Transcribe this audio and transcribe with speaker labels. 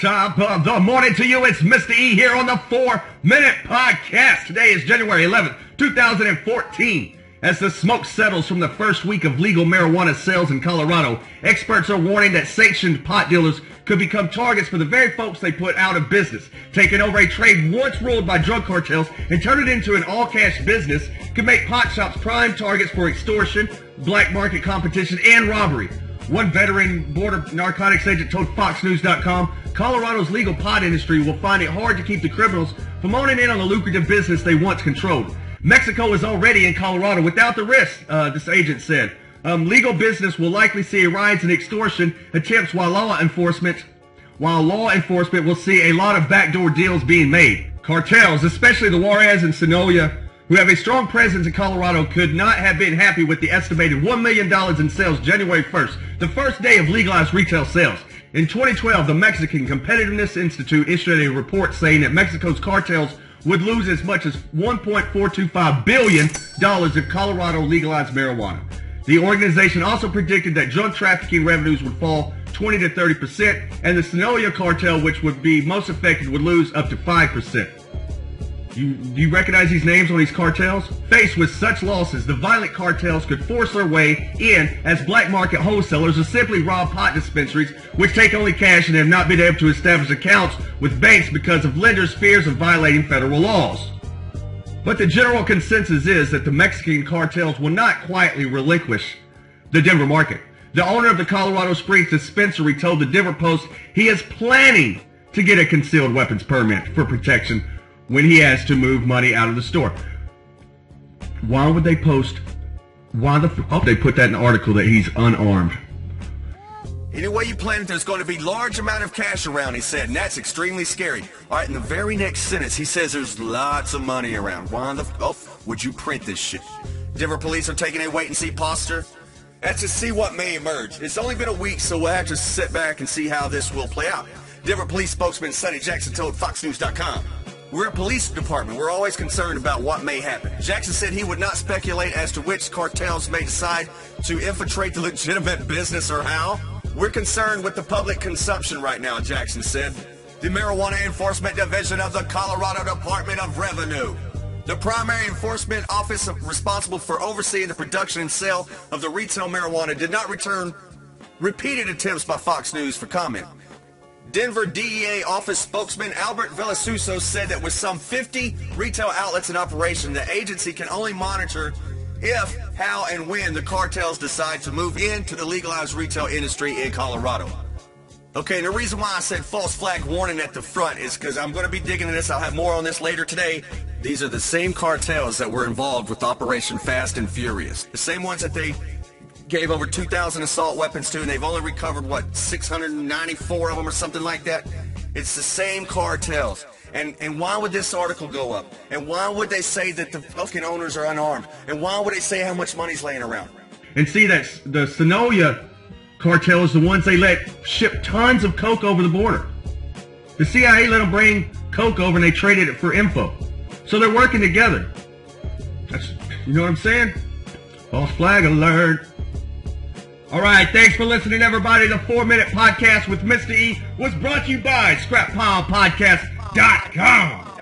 Speaker 1: Top of the morning to you. It's Mr. E here on the 4-Minute Podcast. Today is January 11th, 2014. As the smoke settles from the first week of legal marijuana sales in Colorado, experts are warning that sanctioned pot dealers could become targets for the very folks they put out of business. Taking over a trade once ruled by drug cartels and turn it into an all-cash business could make pot shops prime targets for extortion, black market competition, and robbery. One veteran border narcotics agent told FoxNews.com, Colorado's legal pot industry will find it hard to keep the criminals from owning in on the lucrative business they once controlled. Mexico is already in Colorado without the risk, this agent said. Legal business will likely see a rise in extortion attempts while law enforcement will see a lot of backdoor deals being made. Cartels, especially the Juarez and Sonoma, who have a strong presence in Colorado, could not have been happy with the estimated $1 million in sales January 1st, the first day of legalized retail sales. In 2012, the Mexican Competitiveness Institute issued a report saying that Mexico's cartels would lose as much as $1.425 billion if Colorado legalized marijuana. The organization also predicted that drug trafficking revenues would fall 20 to 30%, and the Sonoma cartel, which would be most affected, would lose up to 5%. Do you recognize these names on these cartels? Faced with such losses, the violent cartels could force their way in as black market wholesalers or simply rob pot dispensaries, which take only cash and have not been able to establish accounts with banks because of lenders' fears of violating federal laws. But the general consensus is that the Mexican cartels will not quietly relinquish the Denver market. The owner of the Colorado Springs dispensary told the Denver Post he is planning to get a concealed weapons permit for protection when he has to move money out of the store. Why would they post? They put that in the article that he's unarmed.
Speaker 2: Anyway you plan it, there's going to be large amount of cash around, he said, and that's extremely scary. All right, in the very next sentence, he says there's lots of money around. Would you print this shit? Denver police are taking a wait-and-see posture. That's to see what may emerge. It's only been a week, so we'll have to sit back and see how this will play out. Denver police spokesman Sonny Jackson told FoxNews.com, "We're a police department. We're always concerned about what may happen." Jackson said he would not speculate as to which cartels may decide to infiltrate the legitimate business or how. "We're concerned with the public consumption right now," Jackson said. The Marijuana Enforcement Division of the Colorado Department of Revenue, the primary enforcement office responsible for overseeing the production and sale of the retail marijuana, did not return repeated attempts by Fox News for comment. Denver DEA office spokesman Albert Villasuso said that with some 50 retail outlets in operation, the agency can only monitor if, how, and when the cartels decide to move into the legalized retail industry in Colorado. Okay, and the reason why I said false flag warning at the front is because I'm going to be digging into this. I'll have more on this later today. These are the same cartels that were involved with Operation Fast and Furious. The same ones that they gave over 2,000 assault weapons to, and they've only recovered, 694 of them or something like that? It's the same cartels. And why would this article go up? And why would they say that the fucking owners are unarmed? And why would they say how much money's laying around?
Speaker 1: And see, that's the Sonoma cartel is the ones they let ship tons of coke over the border. The CIA let them bring coke over and they traded it for info. So they're working together. You know what I'm saying? False flag alert. All right, thanks for listening, everybody. The 4-Minute Podcast with Mr. E was brought to you by ScrapPilePodcast.com.